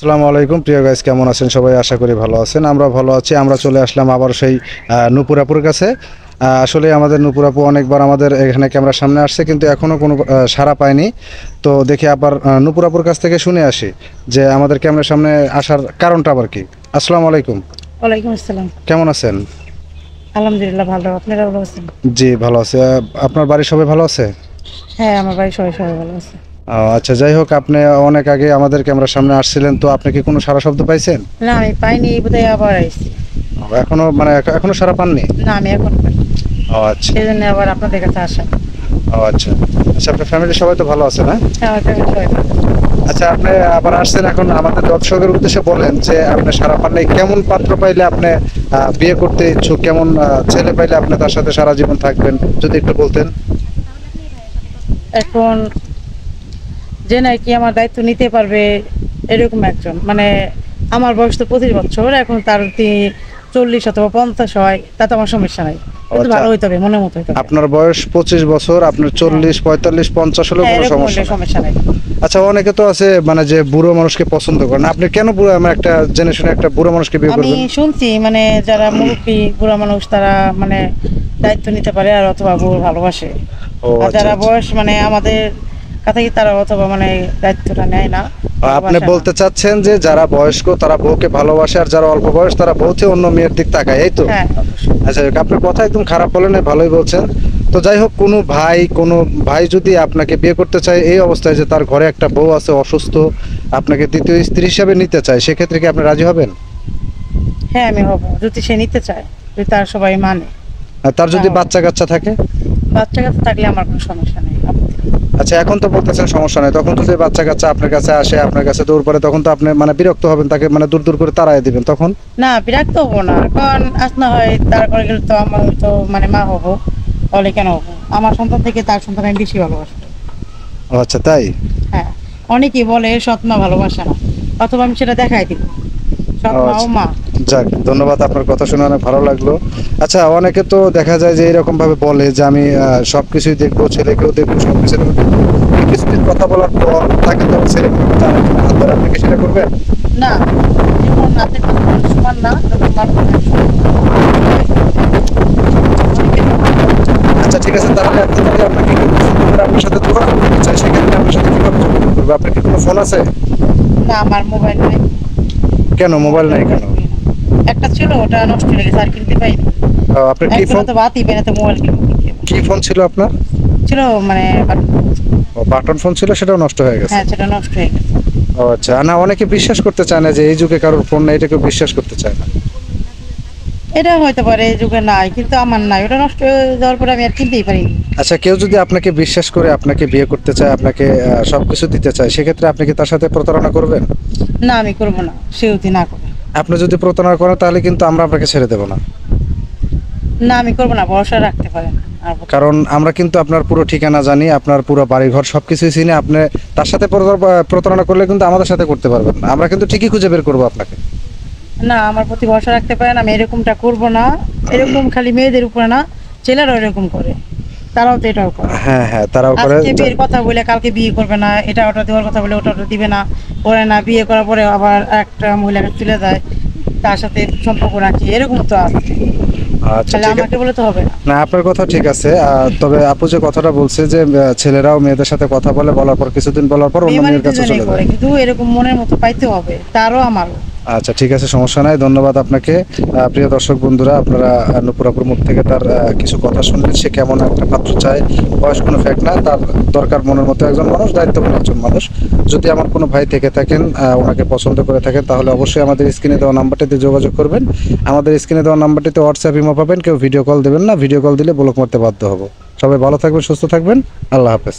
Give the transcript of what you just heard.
আসসালামু আলাইকুম প্রিয় গাইস, কেমন আছেন সবাই? আশা করি ভালো আছেন। আমরা ভালো আছি। আমরা চলে আসলাম আবার সেই নূপুরাপুর কাছে। আসলে আমাদের নূপুরাপু অনেকবার আমাদের এখানে ক্যামেরার সামনে আসছে, কিন্তু এখনও কোনো সাড়া পায়নি। তো দেখি আবার নূপুরাপুর কাছ থেকে শুনে আসি যে আমাদের ক্যামেরার সামনে আসার কারণটা আবার কি। আসসালামু আলাইকুম। ওয়ালাইকুম আসসালাম। কেমন আছেন? আলহামদুলিল্লাহ ভালো, আপনারা ভালো আছেন? জি ভালো আছে। আপনার বাড়ির সবাই ভালো আছে? হ্যাঁ, আমার বাড়ির সবাই সবাই ভালো আছে। আচ্ছা, যাই হোক, আপনি অনেক আগে আমাদের ক্যামেরার সামনে আসছিলেন, তো আপনি কি কোনো সাড়া শব্দ পাইছেন? না, আমি পাইনি, এই বোধহয় আবার আইছি। এখনো মানে এখনো সাড়া পাননি? না, আমি এখন পাইনি, আচ্ছা। সেই জন্য আবার আপনাদের কাছে আসা। আচ্ছা আচ্ছা, আপনার ফ্যামিলির সবাই তো ভালো আছে না? হ্যাঁ, আমার ফ্যামিলি সবাই ভালো আছে। আচ্ছা, আপনি আবার আসছেন, এখন আমাদের দর্শকের উদ্দেশ্যে বলেন যে আপনি সারা পাননি, কেমন পাত্র পাইলে আপনি বিয়ে করতে ইচ্ছুক, কেমন ছেলে পাইলে আপনি তার সাথে সারা জীবন থাকবেন, যদি একটু বলতেন। এখন যে নাকি আমার দায়িত্ব নিতে পারবে এরকম একজন, মানে আমার বয়স তো 25 বছর, এখন তার 40 অথবা 50 হয়, তাতে আমার সমস্যা নাই, কিন্তু আচ্ছা। ভালো হইতে হবে, মনের মতো হইতে হবে। আপনার বয়স 25 বছর, আপনার 40, 45, 50 হলেও হ্যাঁ, কোনো এরকম সমস্যা হইলে নেই। সমস্যা নাই। আচ্ছা, অনেকে তো আছে মানে যে বুড়ো মানুষকে পছন্দ করেন, আপনি কেন বুড়ো, আমার একটা জেনে শুনে একটা বুড়ো মানুষকে বিয়ে আমি করবেন? শুনছি মানে যারা মুরব্বী বুড়া মানুষ তারা মানে দায়িত্ব নিতে পারে আর অথবা বউ ভালোবাসে। ও আর আচ্ছা যারা আচ্ছা। বয়স মানে আমাদের কাছে কি তারা অথবা মানে দায়িত্বটা নেয় না, আপনি ভালোবাসে না। বলতে চাচ্ছেন যে যারা বয়স্ক তারা বউকে ভালোবাসে, আর যারা অল্প বয়স তারা বউতে অন্য মেয়ের দিক তাকায়, এই তো? হ্যাঁ, অবশ্যই। আচ্ছা, আপনার কথা একদম খারাপ বলেন নাই, ভালোই বলছেন। তো যাই হোক, কোনো ভাই যদি আপনাকে বিয়ে করতে চায় এই অবস্থায় যে তার ঘরে একটা বউ আছে অসুস্থ, আপনাকে দ্বিতীয় স্ত্রী হিসাবে নিতে চায়, সেক্ষেত্রে কি আপনি রাজি হবেন? হ্যাঁ, আমি হব যদি সে নিতে চায়, যদি তার সবাই মানে। আর তার যদি হ্যাঁ। বাচ্চা কাচ্চা থাকে? বাচ্চা কাচ্চা থাকলে আমার কোনো সমস্যা নেই, আপত্তি নেই। আচ্ছা, এখন তো বলতেছেন সমস্যা নেই, তখন যদি বাচ্চা কাচ্চা আপনার কাছে আসে, আপনার কাছে দৌড় পড়ে, তখন তো আপনি মানে বিরক্ত হবেন, তাকে মানে দূর দূর করে তাড়াই দিবেন তখন? না, বিরক্ত হবো না, কারণ আজ না হয় তার করে গেলে তো আমার তো মানে মা হবো, তাহলে কেন হবো? আমার সন্তান থেকে তার সন্তান আমি বেশি ভালোবাসবো। ও আচ্ছা, তাই? হ্যাঁ, অনেকেই বলে সৎ মা ভালোবাসে না, অথবা আমি সেটা দেখাই দিব, সৎ ও মা ও আচ্ছা। মা। যাক, ধন্যবাদ, আপনার কথা শুনে অনেক ভালো লাগলো। আচ্ছা, অনেকে তো দেখা যায় যে এরকম ভাবে বলে যে আমি সবকিছুই দেখবো, ছেলেকেও দেখবো, সবকিছু দেখবো, কিন্তু কিছুদিন কথা বলার পর তাকে তো ছেলে জানে না, হাত ধরে আপনি কি সেটা করবেন? না, যেমন হাতের কাছে মানুষ সমান না, তখন মানুষ আচ্ছা ঠিক আছে, তাহলে আপনি যদি আপনাকে কেউ পছন্দ করে আপনার সাথে যোগাযোগ করতে চাই, সেক্ষেত্রে আপনার সাথে কিভাবে যোগাযোগ করবে? আপনার কি কোনো ফোন আছে? না, আমার মোবাইল নাই। কেন মোবাইল নাই কেন? একটা ছিল, ওটা নষ্ট হয়ে গেছে, আর কিনতে পাইনি। আপনার কি একবেলা ফোন? তো বাতি পেনে তো মোবাইল কিনবো কি করে? কি ফোন ছিল আপনার? ছিল মানে বাটন ফোন ছিল, সেটাও নষ্ট হয়ে গেছে? হ্যাঁ, সেটা নষ্ট হয়ে গেছে। ও আচ্ছা, না অনেকে বিশ্বাস করতে চায় না যে এই যুগে কারোর ফোন নাই, এটাকে বিশ্বাস করতে চায় না। এটা হয়তো পারে এই যুগে নাই, কিন্তু আমার নাই, ওটা নষ্ট হয়ে যাওয়ার পরে আমি আর কিনতেই পারিনি। আচ্ছা, কেউ যদি আপনাকে বিশ্বাস করে আপনাকে বিয়ে করতে চায়, আপনাকে সবকিছু দিতে চায়, সেক্ষেত্রে আপনি কি তার সাথে প্রতারণা করবেন? না, আমি করবো না, সে যদি না করে। আপনি যদি প্রতারণা করেন তাহলে কিন্তু আমরা আপনাকে ছেড়ে দেবো না। না, আমি করবো না, ভরসা রাখতে পারেন আর কারণ আমরা কিন্তু আপনার পুরো ঠিকানা জানি, আপনার পুরো বাড়িঘর সবকিছুই চিনি। আপনি তার সাথে প্রতারণা করলে কিন্তু আমাদের সাথে করতে পারবেন না, আমরা কিন্তু ঠিকই খুঁজে বের করবো আপনাকে। না, আমার প্রতি ভরসা রাখতে পারেন, আমি এরকমটা করব না। এরকম খালি মেয়েদের উপরে না, ছেলেরাও এরকম করে, তারাও তো এটাও করে। হ্যাঁ হ্যাঁ, তারাও করে। আজকে বিয়ের কথা বলে কালকে বিয়ে করবে না, এটা ওটা দেওয়ার কথা বলে ওটা ওটা দিবে না, ওরা না বিয়ে করার পরে আবার একটা মহিলাকে তুলে দেয়, তার সাথে সম্পর্ক রাখি, এরকম তো আছে। আচ্ছা তাহলে ঠিক আছে। আমাকে বলে তো হবে না। না, আপনার কথা ঠিক আছে, তবে আপু যে কথাটা বলছে যে ছেলেরাও মেয়েদের সাথে কথা বলে, বলার পর কিছুদিন বলার পর অন্য মেয়ে মানে মেয়ের কাছে দুজনেই চলে করে, যায়। কিন্তু এরকম মনের মতো পাইতে হবে, তারও আমারও। আচ্ছা ঠিক আছে, সমস্যা নাই, ধন্যবাদ আপনাকে। প্রিয় দর্শক বন্ধুরা, আপনারা নূপুরাপুর মুখ থেকে তার কিছু কথা শুনলেন। সে কেমন একটা পাত্র চায়, বয়স কোনো ফ্যাক্ট না, তার দরকার মনের মতো একজন মানুষ, দায়িত্ববান একজন মানুষ। যদি আমার কোনো ভাই থেকে থাকেন, ওনাকে পছন্দ করে থাকেন, তাহলে অবশ্যই আমাদের স্ক্রিনে দেওয়া নাম্বারটিতে যোগাযোগ করবেন। আমাদের স্ক্রিনে দেওয়া নাম্বারটিতে হোয়াটসঅ্যাপ ইমো পাবেন, কেউ ভিডিও কল দেবেন না, ভিডিও কল দিলে ব্লক মারতে বাধ্য হব। সবাই ভালো থাকবেন, সুস্থ থাকবেন, আল্লাহ হাফেজ।